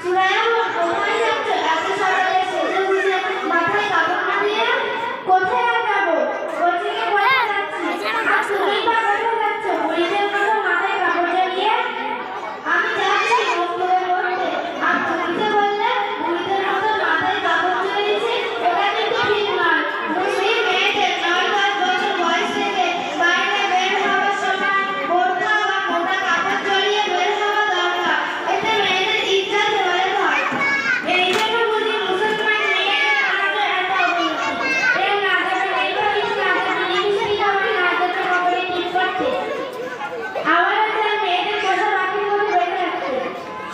চূড়ায় কোথায় যাচ্ছ এত সকালে সেজে গুজে মাথায় কাপড় না দিয়ে? কোথায় আর যাবো? কোচিংয়ে পড়তে যাচ্ছি। আর তুমি বা কোথায় যাচ্ছ? বুড়িদের মতো মাথায় কাপড় জড়িয়ে? আমি যাচ্ছি নতুনের পড়তে। আর তুমি যে বললে বুড়িদের মতো মাথায় কাপড় জড়িয়েছি, ওটা কিন্তু ঠিক নয়। মুসলিম মেয়েদের ৯-১০ বছর বয়স থেকে বাইরে বের হওয়ার সময় বোরকা বা মোটা কাপড় জড়িয়ে বের হওয়া দরকার। এতে মেয়েদের ইজ্জত ধরে হয়। এই জন্য বুঝি মুসলমান মেয়েরা আমাদের এত অবনতি। এর না যাবেন এই ভাবিস, না যাবেন এই মিষ্টি খাবার, না যাবেন কবরে টিপ করতে। আবার আছে মেয়েদের পোষা পাখির মতো বেঁধে রাখতে।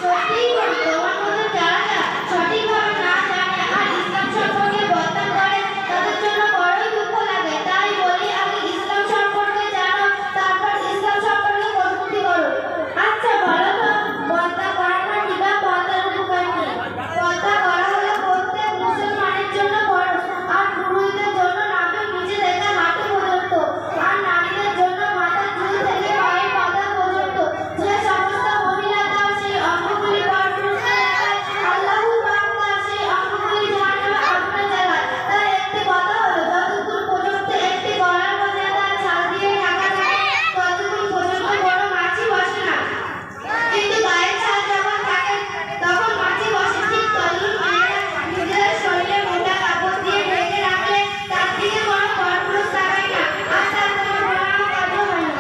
সত্যিই তো তোমার মতো যারা সঠিকভাবে না জানে আর ইসলাম সম্পর্কে বদনাম করে, তাদের জন্য বড়ই দুঃখ লাগে। তাই বলি আগে ইসলাম সম্পর্কে জানো, তারপর ইসলাম সম্পর্কে কটূক্তি করো। আচ্ছা বলো তো, পর্দা করা না নিবা পর্দার উপকার কি? পর্দা করা হলো প্রত্যেক মুসলমানের জন্য ফরজ, আর পুরুষদের জন্য নাকের নিচে থেকে হাঁটু পর্যন্ত, আর নারীদের জন্য মাথার চুল থেকে পায়ের পাতা পর্যন্ত। যে সমস্ত মহিলারা সেই অঙ্গগুলি পরপুরুষকে দেখায়, আল্লাহু পাক তার সেই অঙ্গগুলি জাহান্নামে আগুনে জ্বালায়। তাই একটি কথা হলো, যতক্ষণ পর্যন্ত একটি গলার মর্যাদা ছাল দিয়ে ঢাকা থাকে, ততক্ষণ পর্যন্ত কোনো মাছি বসে না। কিন্তু গায়ের ছাল যখন থাকে, তখন মাছি বসে। ঠিক তদ্রূপ মেয়েরা নিজেদের শরীরে মোটা কাপড় দিয়ে ঢেকে রাখলে তার দিকে কোনো পরপুরুষ তাকায় না, আর তার কোনো ভয়ানক কাজও হয় না।